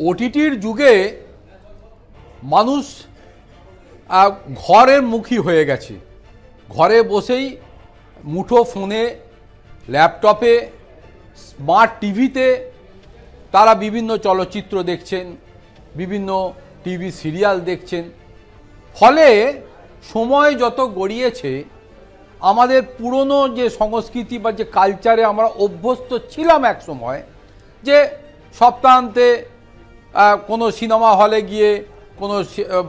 ওটিটির যুগে মানুষ ঘরের মুখী হয়ে গেছে। ঘরে বসেই মুঠো ফোনে, ল্যাপটপে, স্মার্ট টিভিতে তারা বিভিন্ন চলচ্চিত্র দেখছেন, বিভিন্ন টিভি সিরিয়াল দেখছেন। ফলে সময় যত গড়িয়েছে আমাদের পুরনো যে সংস্কৃতি বা যে কালচারে আমরা অভ্যস্ত ছিলাম এক সময়, যে সপ্তাহান্তে কোনো সিনেমা হলে গিয়ে কোনো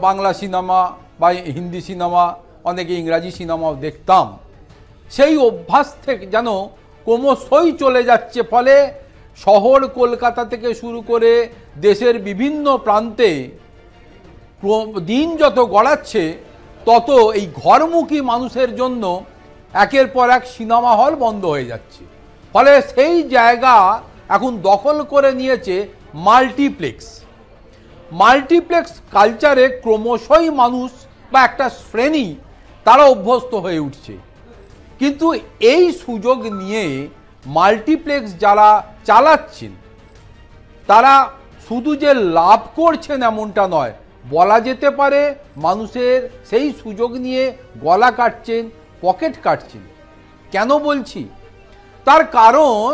বাংলা সিনেমা বা হিন্দি সিনেমা, অনেকে ইংরাজি সিনেমাও দেখতাম, সেই অভ্যাস থেকে যেন ক্রমশই চলে যাচ্ছে। ফলে শহর কলকাতা থেকে শুরু করে দেশের বিভিন্ন প্রান্তে দিন যত গড়াচ্ছে তত এই ঘরমুখী মানুষের জন্য একের পর এক সিনেমা হল বন্ধ হয়ে যাচ্ছে। ফলে সেই জায়গা এখন দখল করে নিয়েছে মাল্টিপ্লেক্স। মাল্টিপ্লেক্স কালচারে ক্রমশই মানুষ বা একটা শ্রেণী তারা অভ্যস্ত হয়ে উঠছে। কিন্তু এই সুযোগ নিয়ে মাল্টিপ্লেক্স যারা চালাচ্ছেন তারা শুধু যে লাভ করছেন এমনটা নয়, বলা যেতে পারে মানুষের সেই সুযোগ নিয়ে গলা কাটছেন, পকেট কাটছেন। কেন বলছি? তার কারণ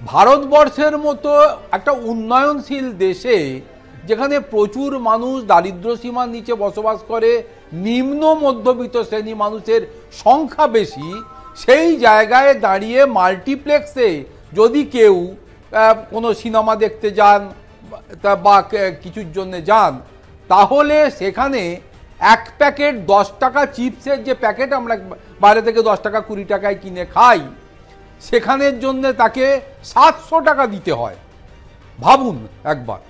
ভারতবর্ষের মতো একটা উন্নয়নশীল দেশে, যেখানে প্রচুর মানুষ দারিদ্র সীমার নিচে বসবাস করে, নিম্ন মধ্যবিত্ত শ্রেণী মানুষের সংখ্যা বেশি, সেই জায়গায় দাঁড়িয়ে মাল্টিপ্লেক্সে যদি কেউ কোনো সিনেমা দেখতে যান বা কিছুর জন্য যান, তাহলে সেখানে এক প্যাকেট 10 টাকা চিপসের যে প্যাকেট আমরা বাইরে থেকে 10 টাকা 20 টাকায় কিনে খাই, সেখানের জন্য তাকে 700 টাকা দিতে হয়। ভাবুন একবার,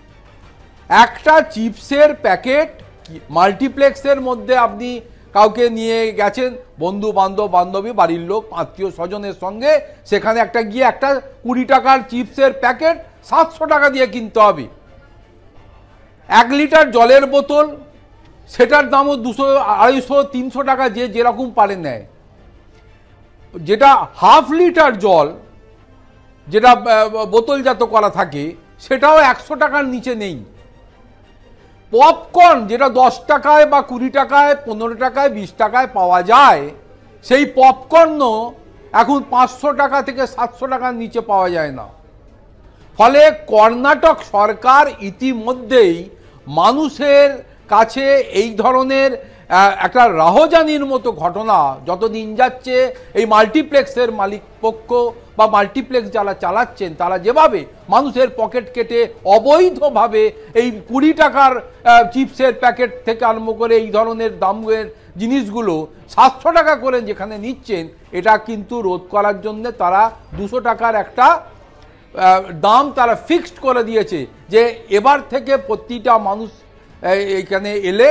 একটা চিপসের প্যাকেট মাল্টিপ্লেক্সের মধ্যে আপনি কাউকে নিয়ে গেছেন, বন্ধু বান্ধব, বান্ধবী, বাড়ির লোক, আত্মীয় স্বজনের সঙ্গে, সেখানে একটা গিয়ে একটা 20 টাকার চিপসের প্যাকেট 700 টাকা দিয়ে কিনতে হবে। 1 লিটার জলের বোতল, সেটার দামও 200, 250, 300 টাকা যে যেরকম পারে নেয়। যেটা হাফ লিটার জল, যেটা বোতলজাত করা থাকে, সেটাও 100 টাকার নিচে নেই। পপকর্ন যেটা 10 টাকায় বা 20 টাকায়, 15 টাকায়, 20 টাকায় পাওয়া যায়, সেই পপকর্নও এখন 500 টাকা থেকে 700 টাকার নিচে পাওয়া যায় না। ফলে কর্ণাটক সরকার ইতিমধ্যেই মানুষের কাছে এই ধরনের একটা রাহজানির মতো ঘটনা যত দিন যাচ্ছে, এই মাল্টিপ্লেক্সের মালিক পক্ষ বা মাল্টিপ্লেক্স যারা চালাচ্ছেন তারা যেভাবে মানুষের পকেট কেটে অবৈধভাবে এই 20 টাকার চিপসের প্যাকেট থেকে আরম্ভ করে এই ধরনের দামের জিনিসগুলো 700 টাকা করে যেখানে নিচ্ছেন, এটা কিন্তু রোধ করার জন্য তারা 200 টাকার একটা দাম তারা ফিক্সড করে দিয়েছে, যে এবার থেকে প্রতিটা মানুষ এখানে এলে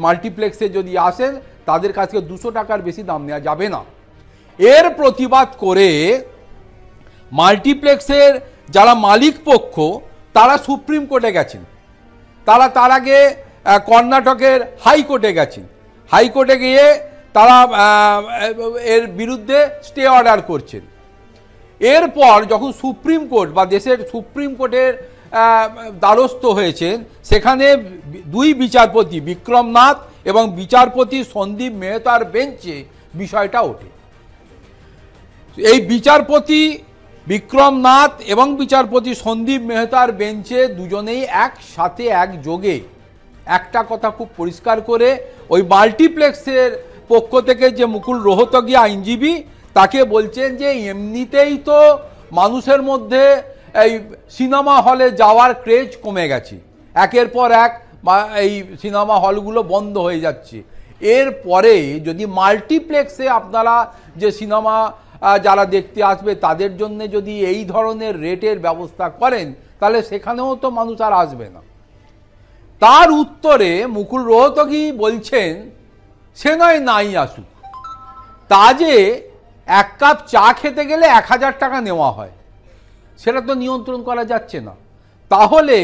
মাল্টিপ্লেক্সে যদি আসেন তাদের কাছে 200 টাকার বেশি দাম নেওয়া যাবে না। এর প্রতিবাদ করে মাল্টিপ্লেক্সের যারা মালিক পক্ষ তারা সুপ্রিম কোর্টে গেছেন, তারা তার আগে কর্ণাটকের হাইকোর্টে গেছেন। হাইকোর্টে গিয়ে তারা এর বিরুদ্ধে স্টে অর্ডার করছেন। এরপর যখন সুপ্রিম কোর্ট বা দেশের সুপ্রিম কোর্টের দ্বারস্থ হয়েছেন, সেখানে 2 বিচারপতি বিক্রম নাথ এবং বিচারপতি সন্দীপ মেহতার বেঞ্চে বিষয়টা ওঠে। এই বিচারপতি বিক্রম নাথ এবং বিচারপতি সন্দীপ মেহতার বেঞ্চে দুজনেই একসাথে একযোগে একটা কথা খুব পরিষ্কার করে ওই মাল্টিপ্লেক্সের পক্ষ থেকে যে মুকুল রোহতগী আইনজীবী, তাকে বলছেন যে এমনিতেই তো মানুষের মধ্যে এই সিনেমা হলে যাওয়ার ক্রেজ কমে গেছে, একের পর এক এই সিনেমা হলগুলো বন্ধ হয়ে যাচ্ছে। এরপরে যদি মাল্টিপ্লেক্সে আপনারা যে সিনেমা যারা দেখতে আসবে তাদের জন্য যদি এই ধরনের রেটের ব্যবস্থা করেন, তাহলে সেখানেও তো মানুষ আর আসবে না। তার উত্তরে মুকুল রোহতগী বলছেন, সে নয় নাই আসুক, তা যে 1 কাপ চা খেতে গেলে 1000 টাকা নেওয়া হয়, সেটা তো নিয়ন্ত্রণ করা যাচ্ছে না। তাহলে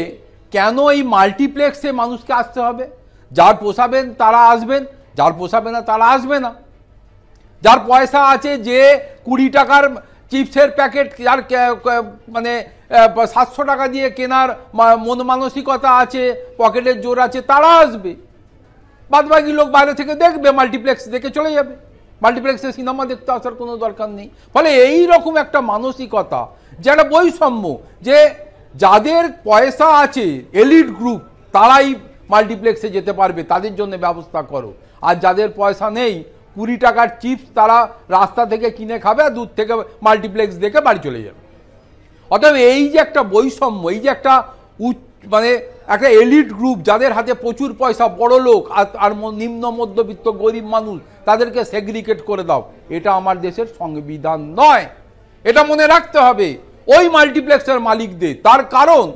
কেন এই মাল্টিপ্লেক্সে মানুষকে আসতে হবে? যার পোষাবেন তারা আসবেন, যার পোষাবে না তারা আসবে না। যার পয়সা আছে, যে 20 টাকার চিপসের প্যাকেট যার মানে 700 টাকা দিয়ে কেনার মন মানসিকতা আছে, পকেটের জোর আছে, তারা আসবে। বাদবাকি লোক বাইরে থেকে দেখবে, মাল্টিপ্লেক্স দেখে চলে যাবে। মাল্টিপ্লেক্সে সিনেমা দেখতে আসার কোনো দরকার নেই। ফলে এই রকম একটা মানসিকতা, যেটা বৈষম্য, যে যাদের পয়সা আছে, এলিট গ্রুপ, তারাই মাল্টিপ্লেক্সে যেতে পারবে, তাদের জন্য ব্যবস্থা করো। আর যাদের পয়সা নেই, 20 টাকার চিপস তারা রাস্তা থেকে কিনে খাবে, আর দূর থেকে মাল্টিপ্লেক্স দেখে বাড়ি চলে যাবে। অতএব এই যে একটা বৈষম্য, এই যে একটা মানে একটা এলিট গ্রুপ, যাদের হাতে প্রচুর পয়সা, বড় লোক, আর নিম্ন মধ্যবিত্ত গরিব মানুষ, তাদেরকে সেগ্রিগেট করে দাও, এটা আমার দেশের সংবিধান নয়। এটা মনে রাখতে হবে ওই মাল্টিপ্লেক্সের মালিকদের। তার কারণ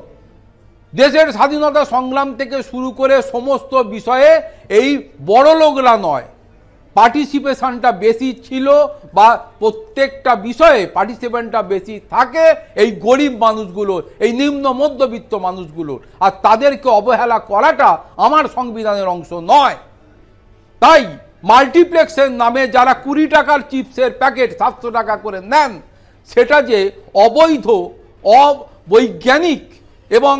দেশের স্বাধীনতা সংগ্রাম থেকে শুরু করে সমস্ত বিষয়ে এই বড় লোকরা নয়, পার্টিসিপেশনটা বেশি ছিল, বা প্রত্যেকটা বিষয়ে পার্টিসিপেশনটা বেশি থাকে এই গরিব মানুষগুলোর, এই নিম্ন মধ্যবিত্ত মানুষগুলোর। আর তাদেরকে অবহেলা করাটা আমার সংবিধানের অংশ নয়। তাই মাল্টিপ্লেক্সের নামে যারা 20 টাকার চিপসের প্যাকেট 700 টাকা করে নেন, সেটা যে অবৈধ, অবৈজ্ঞানিক এবং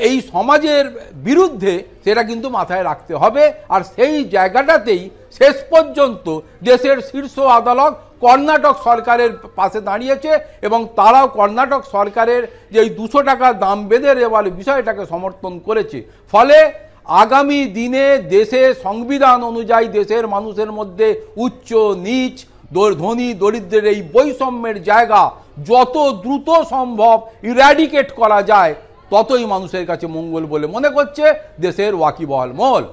এই সমাজের বিরুদ্ধে, সেটা কিন্তু মাথায় রাখতে হবে। আর সেই জায়গাটাতেই শেষ পর্যন্ত দেশের শীর্ষ আদালত কর্ণাটক সরকারের পাশে দাঁড়িয়েছে, এবং তারাও কর্ণাটক সরকারের যে 200 টাকা দাম বেঁধে দেওয়ার বিষয়টাকে সমর্থন করেছে। ফলে আগামী দিনে দেশে সংবিধান অনুযায়ী দেশের মানুষের মধ্যে উচ্চ নিচ, ধনী দরিদ্রের এই বৈষম্যের জায়গা যত দ্রুত সম্ভব ইরাডিকেট করা যায়, ততই মানুষের কাছে মঙ্গল বলে মনে করছে দেশের ওয়াকিবহাল মহল।